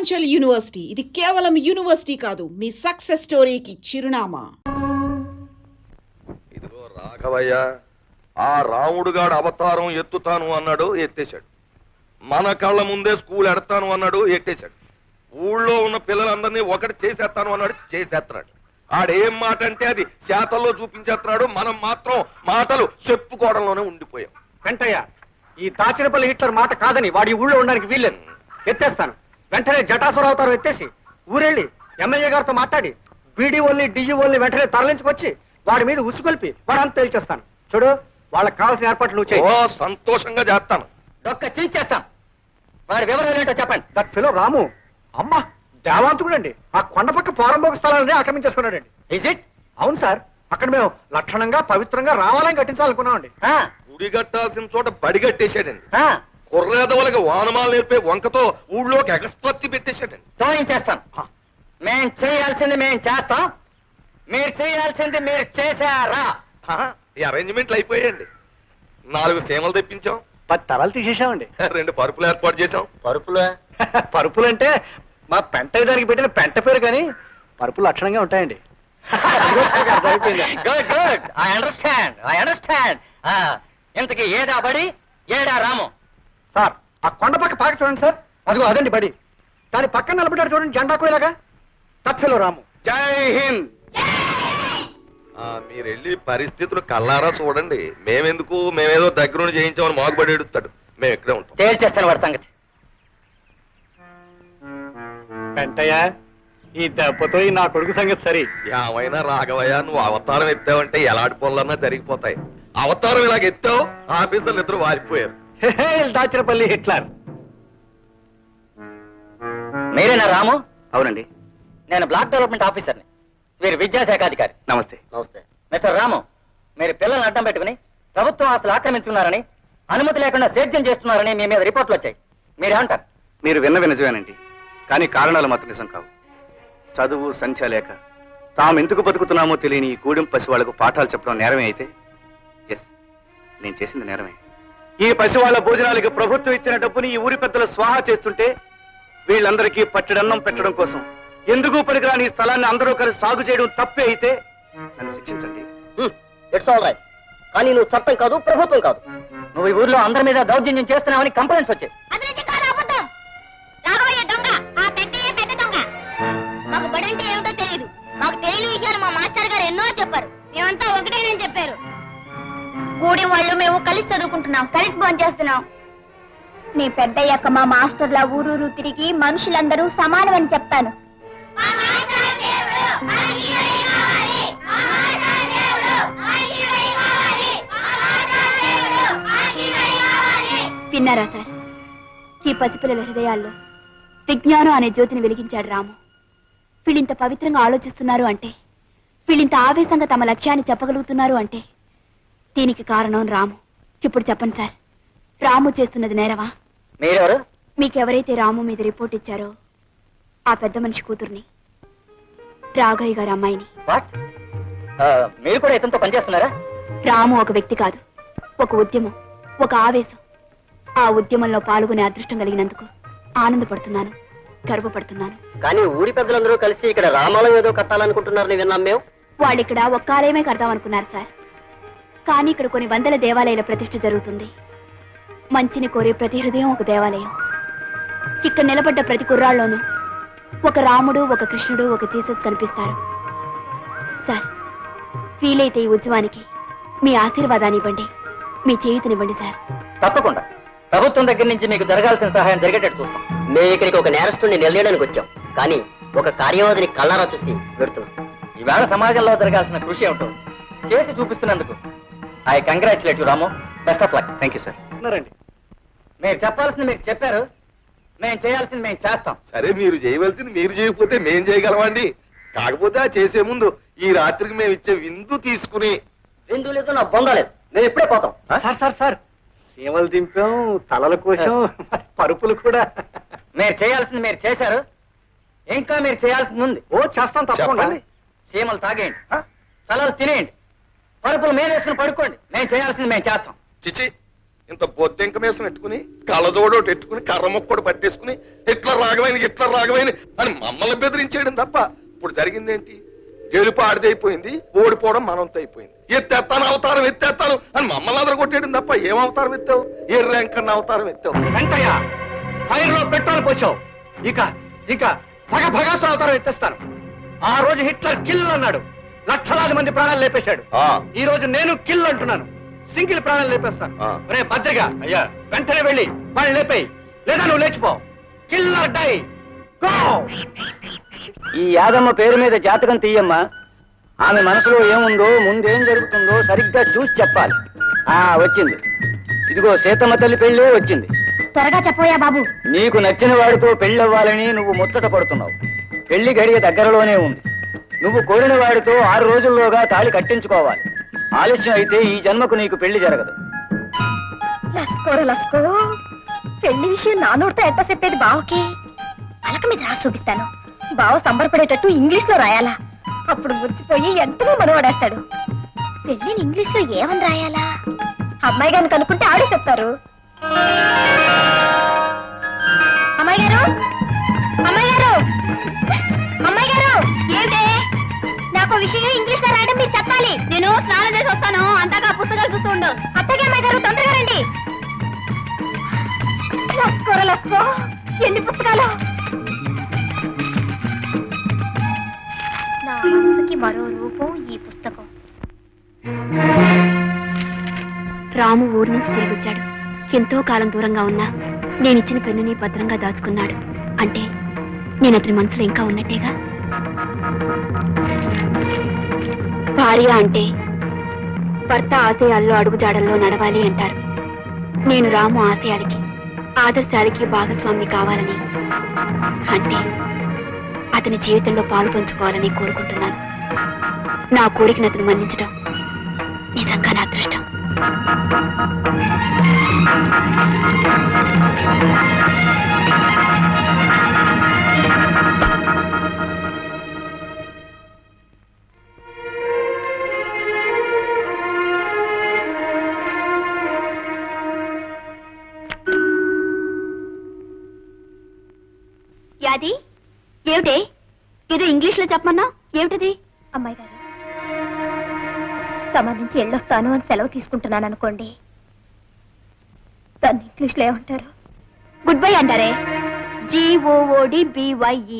Purvanchal university ఇది కేవలం university కాదు, మీ సక్సెస్ స్టోరీకి చిరునామా. ఇదిగో రాఘవయ్య, ఆ రాముడుగాడు అవతారం ఎత్తుతాను అన్నాడు, ఎత్తేశాడు. మన కళ్ళ ముందే స్కూల్ ఎడతాను అన్నాడు, ఎట్టేశాడు. ఊళ్ళో ఉన్న పిల్లలందరినీ ఒకటి చేసేస్తాను అన్నాడు, చేసేస్తున్నాడు. ఆడేం మాట అంటే అది శాతల్లో చూపించేస్తున్నాడు. మనం మాత్రం మాటలు చెప్పుకోవడంలోనే ఉండిపోయాం. వెంటయ్య, ఈ దాచినపల్లి హిట్లర్ మాట కాదని వాడి ఊళ్ళో ఉండడానికి వీల్లేదు. ఎత్తేస్తాను. వెంటనే జటాసుర అవతారం ఎత్తేసి ఊరెళ్ళి ఎమ్మెల్యే గారితో మాట్లాడి బీడీఓల్ని డిఈఓల్ని వెంటనే తరలించుకొచ్చి వాడి మీద ఉసుకొల్పి వాడంతా తేల్చేస్తాను. చూడు, వాళ్ళకి కావాల్సిన ఏర్పాట్లు నువ్వు చేయి. ఓ, సంతోషంగా చేస్తాను. ఒక్క చేస్తాం. వాడి వివరాలు ఏంటో చెప్పండి. దట్ ఫెలో రాము అమ్మ దేవాంతుడండి. ఆ కొండపక్క పోరంబోక స్థలాలని ఆక్రమించేసుకున్నాడండి. Is it? అవును సార్. అక్కడ మేము లక్షణంగా పవిత్రంగా రావాలని కట్టించాలనుకున్నామండి. గుడి కట్టాల్సిన చోట బడి కట్టేశాడండి. కుర్రేదవులకి వానమాలు నేర్పే వంకతో ఊళ్ళోకి ఎగస్పత్తి పెట్టేశాడండి. తోయించేస్తాం. మేం చేయాల్సింది మేం చేస్తాం, మీరు చేయాల్సింది మీరు చేశారా? ఈ అరేంజ్మెంట్లు అయిపోయాయండి. 4 సీమలు తెప్పించాం, 10 తలాలు తీసేసామండి. 2 పరుపులు ఏర్పాటు చేశాం. పరుపులు అంటే మా పెంట దానికి పెట్టిన పెంట పేరు, కానీ పరుపులు లక్షణంగా ఉంటాయండి. Good good, I understand. ఇంతకి ఏడా బడి, ఏడా రాము? సార్, ఆ కొండ పక్క పాక చూడండి సార్, అదిగో అదండి బడి. దాని పక్కన నిలబడ్డాడు చూడండి జెండాకు ఇలాగా, తప్పిలో రాము. జై హింద్. మీరు వెళ్ళి పరిస్థితులు కల్లారా చూడండి. మేమేదో దగ్గరుండి చేయించామని మాగుబడి ఎడుతాడు. మేము ఇక్కడే ఉంటాం. తేల్చేస్తాను వాడి సంగతి. వెంటయ్య, ఈ దెబ్బతో నా కొడుకు సంగతి సరి. ఏమైనా రాఘవయ్య, నువ్వు అవతారం ఎత్తావంటే ఎలాంటి పనులన్నా జరిగిపోతాయి. అవతారం ఇలాగ ఎత్తావు, ఆఫీసర్లు 2 వారిపోయారు. దాచినపల్లి హిట్లర్. మీరేనా రాము? అవునండి, నేను బ్లాక్ డెవలప్మెంట్ ఆఫీసర్ని. వీరు విద్యాశాఖ అధికారి. నమస్తే. మిస్టర్ రాము, మీరు పిల్లల్ని అడ్డం పెట్టుకుని ప్రభుత్వం ఆస్తులు ఆక్రమించుకున్నారని, అనుమతి లేకుండా సేద్యం చేస్తున్నారని మీ మీద రిపోర్ట్లు వచ్చాయి. మీరేమంటారు? మీరు విన్న నిజమేనండి, కానీ కారణాలు మాత్రం నిజం కావు. చదువు సంఖ్య లేక తాము ఎందుకు బతుకుతున్నామో తెలియని ఈ గూడెం పసి వాళ్లకు పాఠాలు చెప్పడం నేరమే అయితే, ఎస్, నేను చేసింది నేరమే. ఈ పసి వాళ్ళ భోజనాలకి ప్రభుత్వం ఇచ్చిన డబ్బుని ఈ ఊరి పెద్దలు స్వాహా చేస్తుంటే వీళ్ళందరికీ పట్టెడన్నం పెట్టడం కోసం ఎందుకు పనికిరాని ఈ స్థలాన్ని అందరూ కలిసి సాగు చేయడం తప్పే అయితే నన్ను శిక్షించండి. It's all right. కానీ నువ్వు చట్టం కాదు, ప్రభుత్వం కాదు. నువ్వు ఈ ఊర్లో అందరి మీద దౌర్జన్యం చేస్తున్నావని కంప్లైంట్స్ వచ్చాయి. మాకు బడి అంటే ఏమిటో తెలియదు. మాకు తెలియని విషయాలు మా మాస్టర్ గారు ఎన్నో చెప్పారు. మేమంతా ఒకటేనని చెప్పారు. కూడి వాళ్ళు మేము కలిసి చదువుకుంటున్నాం, కలిసి భోంచేస్తున్నాం. నీ పెద్దయ్యాక మా మాస్టర్ల ఊరూరు తిరిగి మనుషులందరూ సమానమని చెప్తాను. విన్నారా సార్? ఈ పసిపిల్లల హృదయాల్లో విజ్ఞానం అనే జ్యోతిని వెలిగించాడు రాము. వీళ్ళింత పవిత్రంగా ఆలోచిస్తున్నారు అంటే, వీళ్ళింత ఆవేశంగా తమ లక్ష్యాన్ని చెప్పగలుగుతున్నారు అంటే దీనికి కారణం రాము. ఇప్పుడు చెప్పండి సార్, రాము చేస్తున్నది నేరవా? మీరెవరు? మీకెవరైతే రాము మీద రిపోర్ట్ ఇచ్చారో ఆ పెద్ద మనిషి కూతుర్ని, రాఘయ్య గారి అమ్మాయిని. మీరు కూడా ఇతనితో పనిచేస్తున్నారా? రాము ఒక వ్యక్తి కాదు, ఒక ఉద్యమం, ఒక ఆవేశం. ఆ ఉద్యమంలో పాల్గొనే అదృష్టం కలిగినందుకు ఆనందపడుతున్నాను, గర్వపడుతున్నాను. కానీ ఊరి పెద్దలందరూ కలిసి ఇక్కడ రామాలయం ఏదో కట్టాలనుకుంటున్నారని విన్నాం మేము. వాళ్ళు ఇక్కడ ఒక్క ఆలయమే కడదామనుకున్నారు సార్. కానీ ఇక్కడ కొన్ని వందల దేవాలయాల ప్రతిష్ఠ జరుగుతుంది. మంచిని కోరే ప్రతి హృదయం ఒక దేవాలయం. ఇక్కడ నిలబడ్డ ప్రతి కుర్రాళ్ళలోనూ ఒక రాముడు, ఒక కృష్ణుడు, ఒక జీసస్ కనిపిస్తారు. సార్, వీలైతే ఈ ఉద్యమానికి మీ ఆశీర్వాదాన్ని ఇవ్వండి, మీ చేయూతనివ్వండి సార్. తప్పకుండా ప్రభుత్వం దగ్గర నుంచి మీకు జరగాల్సిన సహాయం జరిగేటట్టు చూస్తాం. మేము ఇక్కడికి ఒక నేరస్తుడిని నిలయడానికి వచ్చాం, కానీ ఒక కార్యవాదిని కళ్ళారా చూసి పెడుతున్నాం. ఈవేళ సమాజంలో జరగాల్సిన కృషి ఏమిటో చేసి చూపిస్తున్నందుకు I congratulate you Ramu. Best of luck. Thank you sir. మీరు చెప్పాల్సింది మీరు చెప్పారు, మేము చేయాల్సింది మేము చేస్తాం. సరే, మీరు చేయవలసింది మీరు చేయకపోతే మేం చేయగలమండి. కాకపోతే ఆ చేసే ముందు ఈ రాత్రికి మేము ఇచ్చే విందు తీసుకుని. విందు లేదు, నా బొంద లేదు, నేను ఇప్పుడే పోతాం. సార్ సీమలు దింపాం, తలల కోసం పరుపులు కూడా. మీరు చేయాల్సింది మీరు చేశారు, ఇంకా మీరు చేయాల్సింది ఉంది. ఓ, చేస్తాం తప్పకుండా. సీమలు తాగేయండి, తలలు తినేయండి, పరుపులు మేలేసుకుని పడుకోండి. మేము చేయాల్సింది మేము చేస్తాం. చిచి, ఇంత బొద్దెంక మీసం పెట్టుకుని కళ్ళజోడోటి పెట్టుకుని కర్ర మొక్కడు పట్టేసుకుని హిట్లర్ రాఘవైన అని మమ్మల్ని బెదిరించేయడం తప్ప ఇప్పుడు జరిగిందేంటి? గెలుపు ఆడిదైపోయింది, ఓడిపోవడం మనంతో అయిపోయింది. ఎత్తేస్తాను అని మమ్మల్ని అదరగొట్టేయడం తప్ప ఏం అవతారం ఎత్తావు? ఏ ర్యాంక్ అన్న అవతారం ఎత్తావు? వెంకయ్య, ఫైర్ లో పెట్రోల్ పోసావు. ఇక ఇక భగభగాసు అవతారం ఎత్తేస్తాను. ఆ రోజు హిట్లర్ కిల్ అన్నాడు, లక్షలాది మంది ప్రాణాలు లేపేశాడు. ఈ రోజు నేను కిల్ అంటున్నాను, సింగిల్ ప్రాణాలు లేపేస్తాను. రే భద్రిగా, అయ్యా వెంటనే వెళ్ళి వాళ్ళు లేపేయి, లేదా నువ్వు లేచిపో. Killer die, go. ఈ యాదమ్మ పేరు మీద జాతకం తీయమ్మా. ఆమె మనసులో ఏముందో, ముందేం జరుగుతుందో సరిగ్గా చూసి చెప్పాలి. వచ్చింది. ఇదిగో సీతమ్మ తల్లి పెళ్ళే వచ్చింది. త్వరగా చెప్పోయా బాబు. నీకు నచ్చిన వాడితో పెళ్ళవ్వాలని నువ్వు ముచ్చట పడుతున్నావు. పెళ్లి గడియ దగ్గరలోనే ఉంది. నువ్వు కోరిన వాడితో 6 రోజుల్లోగా తాళి కట్టించుకోవాలి. ఆలస్యం అయితే ఈ జన్మకు నీకు పెళ్లి జరగదు. లస్కో పెళ్లి విషయం నా నోటితో ఎట్ట చెప్పేది బావకి? పలక మీద రాసి చూపిస్తాను. బావ సంబరపడేటట్టు ఇంగ్లీష్ లో రాయాలా? అప్పుడు మురిసిపోయి ఎంతగా మనవాడేస్తాడు. పెళ్లిని ఇంగ్లీష్ లో ఏమని రాయాలా? అమ్మాయి గారిని కనుక్కుంటే ఆడే చెప్తారు. అమ్మాయి గారు, అమ్మాయి గారు, అమ్మాయి గారు, ఏమిటే? నాకు విషయం ఇంగ్లీష్ లో రాయడం మీరు చెప్పాలి. నేను స్నానం చేసి వస్తాను, అంతగా పుస్తకాలు చూస్తూ ఉండు. అత్తగా అమ్మాయి గారు, తొందరగా రండి. లస్కో ఎన్ని పుస్తకాలు! నా మనసుకి మరో రూపం ఈ పుస్తకం. రాము ఊరి నుంచి తిరిగి వచ్చాడు. ఎంతో కాలం దూరంగా ఉన్నా నేనిచ్చిన పెన్నుని భద్రంగా దాచుకున్నాడు. అంటే నేను అతని మనసులో ఇంకా ఉన్నట్టేగా. భార్య అంటే భర్త ఆశయాల్లో అడుగుజాడల్లో నడవాలి అంటారు. నేను రాము ఆశయాలకి, ఆదర్శాలకి భాగస్వామి కావాలని, అంటే అతని జీవితంలో పాలు పంచుకోవాలని కోరుకుంటున్నాను. నా కోరికను అతను మన్నించడం నిజంగా నా అదృష్టం. యాది, ఏమిటే? ఏదో ఇంగ్లీష్ లో చెప్పమన్నా, ఏమిటది? అమ్మాయి గారు, తమ నుంచి వెళ్ళొస్తాను అని సెలవు తీసుకుంటున్నాను అనుకోండి, దాన్ని ఇంగ్లీష్ లో ఏమంటారు? గుడ్ బై అంటారే. GOODBYE,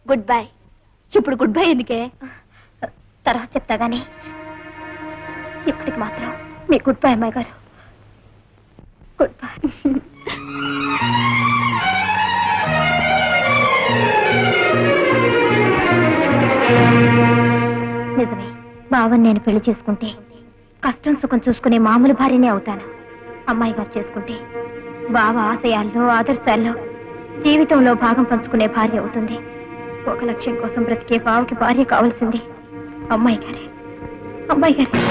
good bye. ఇప్పుడు గుడ్ బై ఎందుకే? తర్వాత చెప్తా గానీ ఇప్పటికి మాత్రం మీ గుడ్ బై అమ్మాయి గారు. Good bye. నిజమే, బావని నేను పెళ్లి చేసుకుంటే కష్టం సుఖం చూసుకునే మామూలు భార్యనే అవుతాను. అమ్మాయి గారు చేసుకుంటే బావ ఆశయాల్లో, ఆదర్శాల్లో, జీవితంలో భాగం పంచుకునే భార్య అవుతుంది. ఒక లక్ష్యం కోసం బ్రతికే బావకి భార్య కావాల్సింది అమ్మాయి గారే. అమ్మాయి గారే.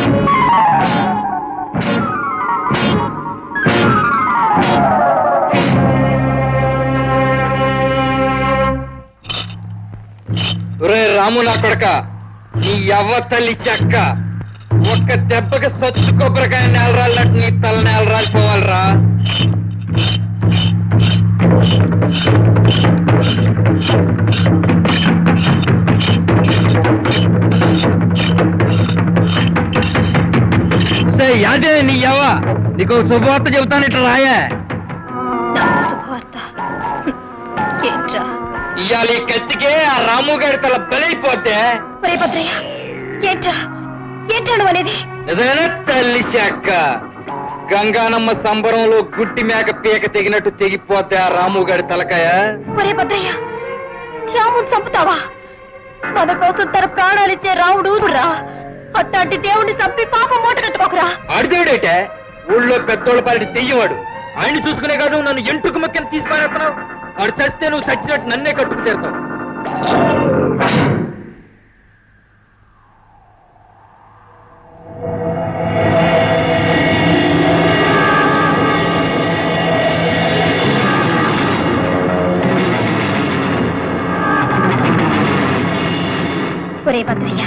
రాము నా కొడక, నీ యవ్వ తల్లి చెక్క, ఒక్క దెబ్బకి సొచ్చు కొబ్బరికాయ నేలరాళ్ళట్టు నీ తల నేల రాలిపోవాలరా. యాదే నీ యవ్వ, నీకు శుభవార్త చెబుతాను, ఇట్లా రాయే. శుభవార్త ఏంట్రా? ఇవాళ ఈ కత్తికే ఆ రాముగాడి తల బలైపోతే. ఏంటాడు అనేది? నిజమేనా తల్లి చెక్క? గంగానమ్మ సంబరంలో గుట్టి మేక పీక తెగినట్టు తెగిపోతే ఆ రాముగాడి తలకాయ. ఒరే భద్రయ్య, రాముని చంపుతావా? మన కోసం తన ప్రాణాలిచ్చే రాముడు రా. అట్లాంటి దేవుడిని చంపి పాపం మూట కట్టుకోకరా. ఆడిదేవుడైతే ఊళ్ళో పెద్దోళ్ళ పాలిటి తెయ్యవాడు. ఆయన్ని చూసుకునే కాదు నన్ను ఎంటుకు మొక్కని తీసుకునేస్తున్నావు. వాడు చస్తే నువ్వు చచ్చినట్టు నన్నే కట్టుకు తీరుతావు. ఒరే భద్రయ్య,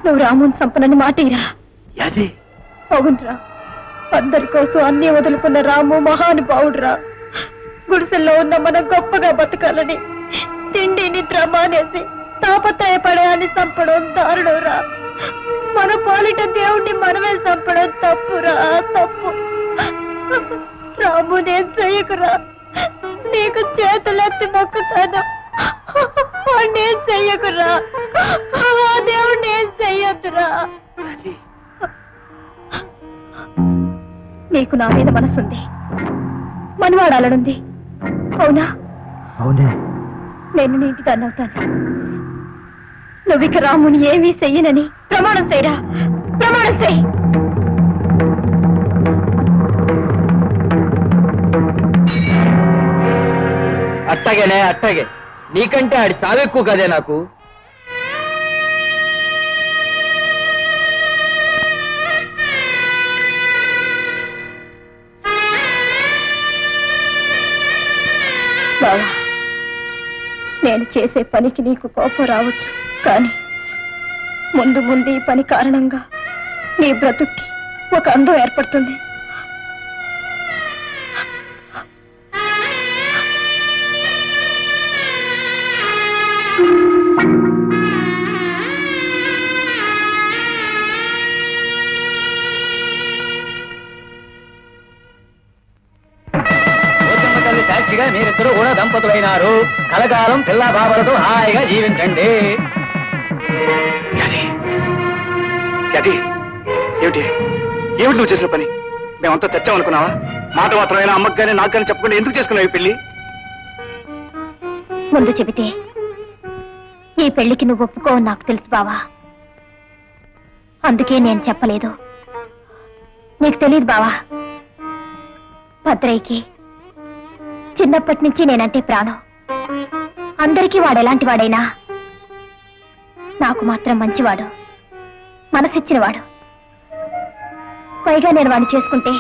నువ్వు రాముని చంపనని మాటేరా. యాది అవునరా, అందరి కోసం అన్ని వదులుకున్న రాము మహానుభావుడురా. గుడిసెల్లో ఉన్న మనం గొప్పగా బతకాలని తిండి నిద్ర మానేసి తాపత్రయపడేయాన్ని చంపడం దారుణంరా. మన పాలిట దేవుణ్ణి మనమే చంపడం తప్పురా, తప్పు. రాము నేను చెయ్యకురా, నీకు చేతులెత్తి మొక్కుతాను. నేను చెయ్యకురా, ఆ దేవుణ్ణి ఏం చెయ్యొద్దురా. నీకు నా మీద మనసుంది, మనవాడాలనుంది, అవునా? అవునే. నేను నీ ఇంటి దాన్ని అవుతాను. నువ్విక రాముని ఏమీ చెయ్యనని ప్రమాణం చేయరా, ప్రమాణం చెయ్యి. అట్టగేనే అట్టగే, నీకంటే ఆడి సావెక్కువ కదే నాకు. బావా, నేను చేసే పనికి నీకు కోపం రావచ్చు, కానీ ముందు ముందు ఈ పని కారణంగా నీ బ్రతుక్కి ఒక అందం ఏర్పడుతుంది. సాక్షిగా మీరిద్దరూ కూడా దంపతులైనారు. కలకాలం పిల్లా బాబలతో హాయిగా జీవించండి. ఏమిటి ఏమిటి నువ్వు చేసిన పని? మేమంతా చచ్చామనుకున్నావా? మాట మాత్రమైనా అమ్మకు కానీ నాకు కానీ చెప్పకుండా ఎందుకు చేసుకున్నావు ఈ పెళ్లి? ముందు చెబితే ఈ పెళ్లికి నువ్వు ఒప్పుకోవని నాకు తెలుసు బావా, అందుకే నేను చెప్పలేదు. నీకు తెలియదు బావా, భద్రయ్యకి చిన్నప్పటి నుంచి నేనంటే ప్రాణం. అందరికీ వాడు ఎలాంటి వాడైనా నాకు మాత్రం మంచివాడు, మనసిచ్చినవాడు. పైగా నేను వాడిని చేసుకుంటే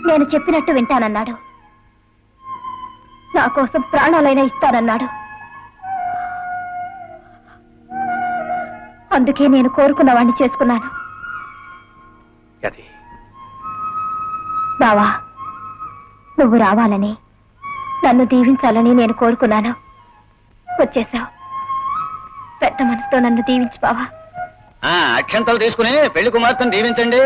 నేను చెప్పినట్టు వింటానన్నాడు, నా కోసం ప్రాణాలైనా ఇస్తానన్నాడు. అందుకే నేను కోరుకున్న వాడిని చేసుకున్నాను. బావా, నువ్వు రావాలని నన్ను దీవించాలని నేను కోరుకున్నాను. వచ్చేసావు. పెద్ద మనసుతో నన్ను దీవించు బావా. అక్షంతలు తీసుకుని పెళ్లి కుమార్తెను దీవించండి.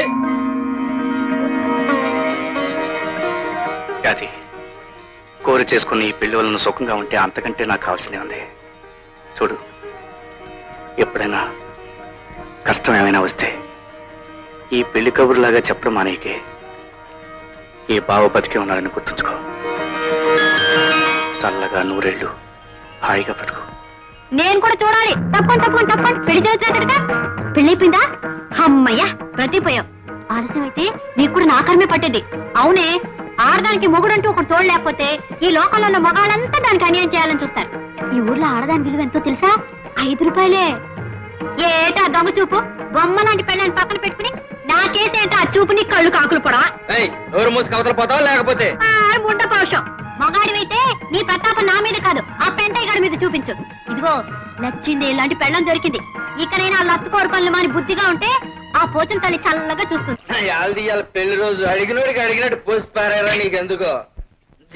అది కోరి చేసుకుని ఈ పెళ్లి వలన సుఖంగా ఉంటే అంతకంటే నాకు కావాల్సిందే ఉంది. చూడు, ఎప్పుడైనా కష్టం ఏమైనా వస్తే ఈ పెళ్లి కబురులాగా చెప్పడం మానేకే. ఈ బావ బతికే ఉన్నాడని గుర్తుంచుకో. చల్లగా నూరేళ్లు హాయిగా బతుకు. నేను కూడా చూడాలి. తప్పండి తప్పండి తప్పండి. పెళ్లి చేసేదా? పెళ్ళైపోయిందా? అమ్మయ్యా, బ్రతిపోయావు. ఆలస్యం అయితే నీకు కూడా నాకర్మే పట్టేది. అవునే, ఆడదానికి మొగుడంటూ ఒకటి తోడు లేకపోతే ఈ లోకంలో ఉన్న మగాళ్ళంతా దానికి అన్యాయం చేయాలని చూస్తారు. ఈ ఊర్లో ఆడదాని విలువ ఎంతో తెలుసా? 5 రూపాయలే. ఏటా దొంగ చూపు? బొమ్మ లాంటి పెళ్ళని పక్కన పెట్టుకుని నా చేసేంట ఆ చూపు నీ కళ్ళు కాకులు పొడవా? నోరు మూసి కవతలు పోతావా లేకపోతే? ముండ పౌషం. మగాడివైతే నీ ప్రతాపం నా మీద కాదు, ఆ పెంటయ్య గారి మీద చూపించు. ఇదిగో, నచ్చింది ఇలాంటి పెళ్ళం దొరికింది. ఇకనైనా లత్తుకోరు పనులు మాని బుద్ధిగా ఉంటే ఆ పోచిన తల్లి చల్లగా చూస్తుంది. పెళ్లి రోజు అడిగినోడికి అడిగినట్టు పోసి పారారా నీకెందుకో?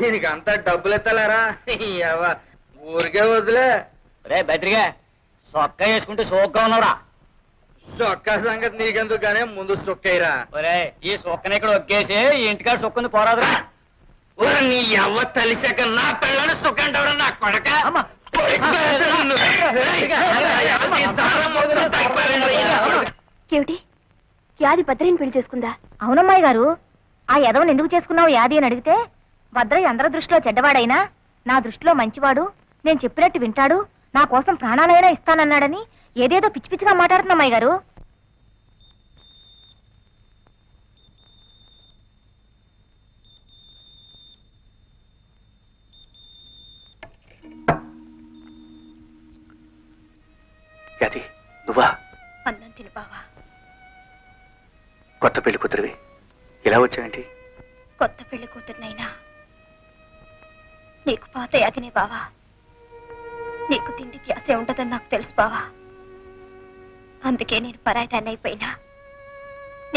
దీనికి అంతా డబ్బులు ఎత్తలేరా? ఊరికే వదిలే. రే బెదిరిగా సొక్క వేసుకుంటే సోగ్గా ఉన్నావురా. సొక్క సంగతి నీకెందుకు గానే ముందు సొక్కయ్యరా. ఒరే, ఈ సొక్కని ఇక్కడ ఒక్కేసి ఈ ఇంటికాడ సొక్కని పోరాదురా. నీ ఎవ్వ తలిసాక నా పిల్లని సొక్కంటావురా నా కొడక. ఏమిటి, యాది భద్రయ్యని పెళ్లి చేసుకుందా? అవునమ్మాయి గారు, ఆ యదవని ఎందుకు చేసుకున్నావు యాది అని అడిగితే, భద్రయ్య అందరి దృష్టిలో చెడ్డవాడైనా నా దృష్టిలో మంచివాడు, నేను చెప్పినట్టు వింటాడు, నా కోసం ప్రాణాలైనా ఇస్తానన్నాడని ఏదేదో పిచ్చి పిచ్చిగా మాట్లాడుతున్నామ్మాయి గారు. నువ్వా? అన్నం తిని బావా. కొత్త పెళ్లి కూతురివి ఇలా వచ్చావేంటి? కొత్త పెళ్లి కూతురునైనా నీకు పాత యాదినే బావా. నీకు తిండి ధ్యాసే ఉండదని నాకు తెలుసు బావా. అందుకే నేను పరాయిదాన్ని అయిపోయినా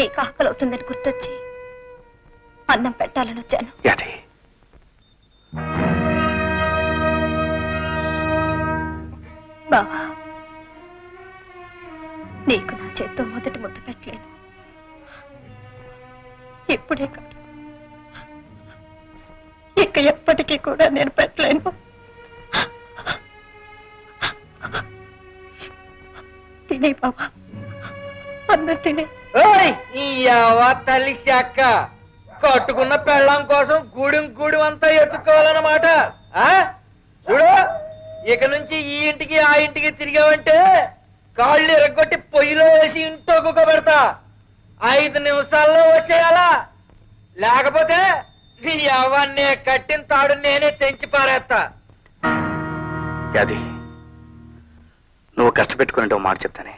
నీకు ఆకలి అవుతుందని గుర్తొచ్చి అన్నం పెట్టాలని వచ్చాను. యాది బావా, నీకు నా చేత్తో మొదటి ముద్ద పెట్టలేను. ఇప్పుడే కాదు, ఇక ఎప్పటికీ కూడా నేను పెట్టలేను. తినే బాబా, అన్నం తినే. తల్లి శాఖ కట్టుకున్న పెళ్ళం కోసం గూడెం అంతా ఎత్తుకోవాలన్నమాట. చూడు, ఇక నుంచి ఈ ఇంటికి ఆ ఇంటికి తిరిగావంటే కాళ్ళు ఎరగొట్టి పొయ్యిలో వేసి ఇంట్లో కుక్క పెడతా. 5 నిమిషాల్లో వచ్చేయాలా, లేకపోతే నీ అవన్నీ కట్టిన తాడు నేనే తెంచి పారేస్తా. యాది నువ్వు కష్టపెట్టుకుని మాట చెప్తానే.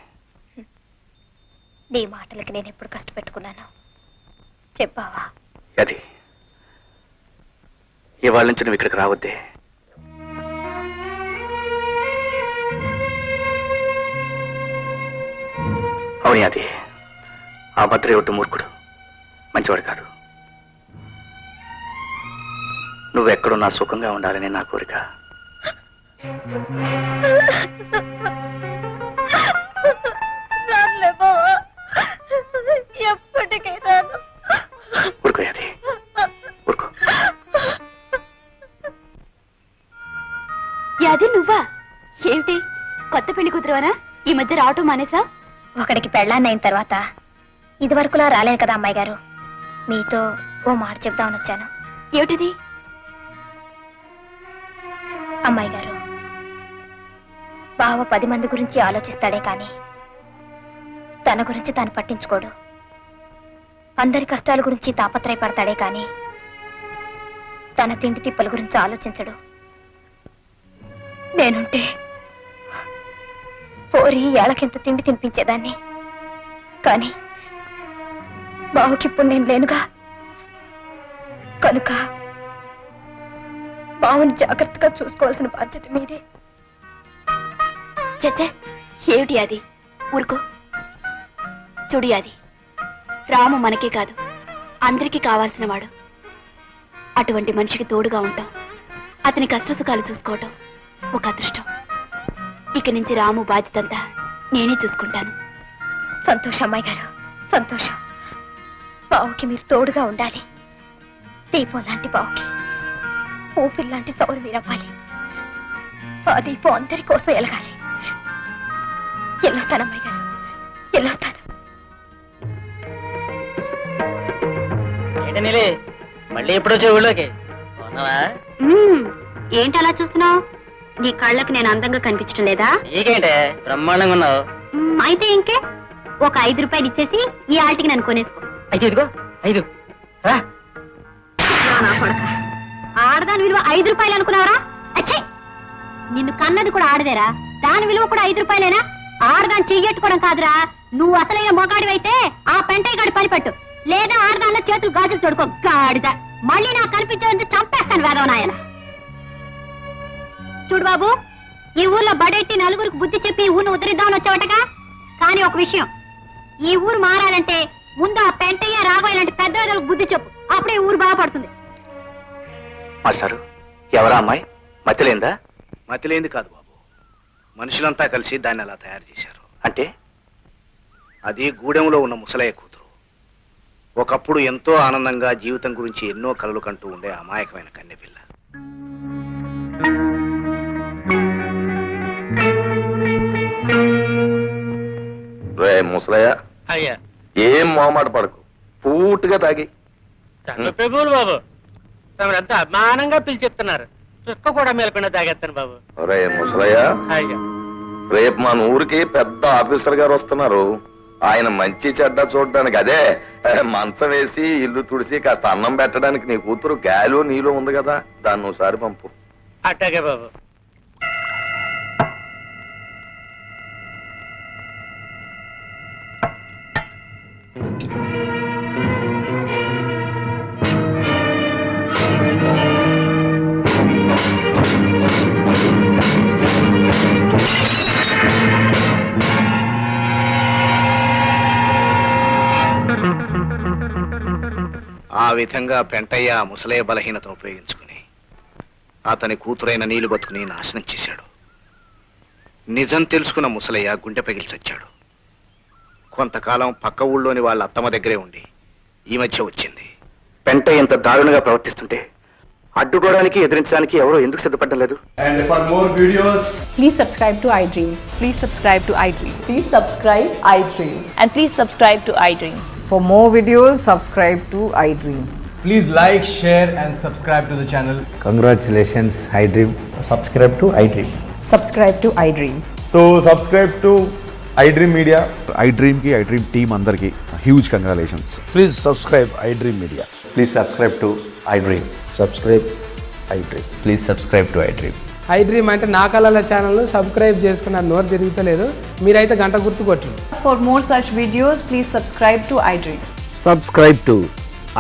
నీ మాటలకి నేను ఎప్పుడు కష్టపెట్టుకున్నాను చెప్పావా? యాది ఇవాళ నుంచి నువ్వు ఇక్కడికి రావద్దే. అవును యాది, ఆ భద్రే ఒట్టు మూర్ఖుడు, మంచివాడు కాదు. నువ్వెక్కడున్నా సుఖంగా ఉండాలని నా కోరిక. ఎప్పటికీ రాను. ఊరుకో యాది, ఊరుకో. యాది నువ్వా? ఏమిటి కొత్త పెళ్లి కూతురువనా? ఈ మధ్య రావటం మానేసా? ఒకడికి పెళ్ళాన్నైన తర్వాత ఇదివరకులా రాలేదు కదా అమ్మాయి గారు. మీతో ఓ మాట చెప్దామని వచ్చాను. ఏమిటిది? అమ్మాయి గారు, బావ 10 మంది గురించి ఆలోచిస్తాడే కానీ తన గురించి తాను పట్టించుకోడు. అందరి కష్టాల గురించి తాపత్రయపడతాడే కానీ తన తిండి తిప్పల గురించి ఆలోచించడు. నేనుంటే పోరి ఏళ్ళకింత తిండి తినిపించేదాన్ని. కానీ బావుకిప్పుడు నేను లేనుగా, కనుక బావుని జాగ్రత్తగా చూసుకోవాల్సిన బాధ్యత మీదే. చచ్చే, ఏమిటి అది? ఊరుకో. చూడు యాది, రాము మనకే కాదు అందరికీ కావాల్సిన వాడు. అటువంటి మనిషికి తోడుగా ఉంటాం, అతని కష్టసుఖాలు చూసుకోవటం ఒక అదృష్టం. ఇక నుంచి రాము బాధ్యతంతా నేనే చూసుకుంటాను. సంతోషం అమ్మాయి గారు, సంతోషం. బావుకి మీరు తోడుగా ఉండాలి. దీపం లాంటి బావుకి ఊపిరి లాంటి చౌరు మీరవ్వాలి. ఆ దీపం అందరి కోసం ఎలగాలి. వెళ్ళొస్తాను అమ్మాయి గారు, వెళ్ళొస్తాను. మళ్ళీ ఎప్పుడొచ్చే ఊళ్ళోకి? ఏంటి అలా చూస్తున్నావు? నీ కళ్ళకి నేను అందంగా కనిపించడం లేదా? నీకేంటే బ్రహ్మాండంగా ఉన్నావు. అయితే ఇంకే, ఒక 5 రూపాయలు ఇచ్చేసి ఈ ఆల్టికి నన్ను కొనేసుకో. అయితే ఇదిగో 5 రా. నా కొడక, ఆడదాని విలువ 5 రూపాయలు అనుకున్నావరా? అచ్చే, నిన్ను కన్నది కూడా ఆడదేరా, దాని విలువ కూడా 5 రూపాయలేనా? ఆడదాన్ని చెయ్యట్టుకోవడం కాదురా, నువ్వు అసలైన మొగాడివైతే ఆ పెంటయ్య గాడి పని పట్టు, లేదా ఆడదానిలో చేతులు గాజులు తొడుకో. గాడిద మళ్ళీ నాకు కనిపించే చంపేస్తాను వేదవనాయన. చూడు బాబు, ఈ ఊర్లో బడెట్టి నలుగురికి బుద్ధి చెప్పి ఊరిని ఉద్ధరిద్దామని వచ్చావటగా. కానీ ఒక విషయం, ఈ ఊరు మారాలంటే ముందు ఆ పెంటయ్య రాఘవ ఇలాంటి పెద్ద బుద్ధి చెప్పు, అప్పుడే ఊరు బాగుపడుతుంది. మాస్టారు, ఎవరా అమ్మాయి? మతిలేందా? మతిలేంది కాదు బాబు, మనుషులంతా కలిసి దాన్ని అలా తయారు చేశారు. అంటే అది గూడెంలో ఉన్న ముసలయ్య కూతురు. ఒకప్పుడు ఎంతో ఆనందంగా జీవితం గురించి ఎన్నో కలలు కంటూ ఉండే అమాయకమైన కన్నెపిల్ల. రే ముసలయ్య, అయ్యా ఏం మొహమాట పడకు, పూర్తిగా తాగి. ప్రభువులు బాబు, తమరంతా అభిమానంగా పిలిచెప్తున్నారు. చుక్క కూడా మేలకుండా తాగేస్తాను బాబు. రే ముసలయ్య, అయ్యా రేపు మన ఊరికి పెద్ద ఆఫీసర్ గారు వస్తున్నారు. ఆయన మంచి చెడ్డ చూడడానికి, అదే మంచం వేసి ఇల్లు తుడిసి కాస్త అన్నం పెట్టడానికి నీ కూతురు గాలు నీలో ఉంది కదా, దాన్ని ఒకసారి పంపు. అట్టాగే బాబు. ఆ విధంగా పెంటయ్య ఆ ముసలయ్య బలహీనతను ఉపయోగించుకుని అతని కూతురైన నీళ్లు బతుకుని నాశనం చేశాడు. నిజం తెలుసుకున్న ముసలయ్య గుండె పగిలి చచ్చాడు. కొంతకాలం పక్క ఊళ్ళోని వాళ్ళ అత్తమ్మ దగ్గరే ఉండి ఈ మధ్య వచ్చింది. పెంట ఎంత దారుణంగా ప్రవర్తిస్తుంటే అడ్డుకోవడానికి ఎదిరించడానికి ఎవరో ఎందుకు సిద్ధపడడం లేదు? And for more videos, Please subscribe to iDream. Please subscribe to iDream. Please subscribe iDream. And please subscribe to iDream. For more videos, subscribe to iDream. please like, share and subscribe to the channel. Congratulations, iDream. Subscribe to iDream. Subscribe to iDream. So subscribe to iDream Media. iDream ki iDream team అందరికి huge congratulations. Please subscribe iDream Media. Please subscribe to iDream. Subscribe iDream. Please subscribe to iDream. iDream అంటే నా కళల channel subscribe చేసుకున్నారు, నోరు తిరుగుతలేదు. మీరైతే గంట గుర్తు కొట్టండి. For more such videos, please subscribe to iDream. Subscribe to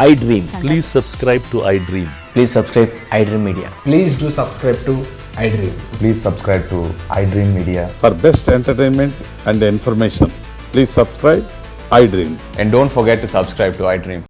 iDream. Please subscribe to iDream. Please subscribe iDream Media. Please do subscribe to iDream. Please subscribe to iDream Media. For best entertainment and information, please subscribe iDream. And don't forget to subscribe to iDream.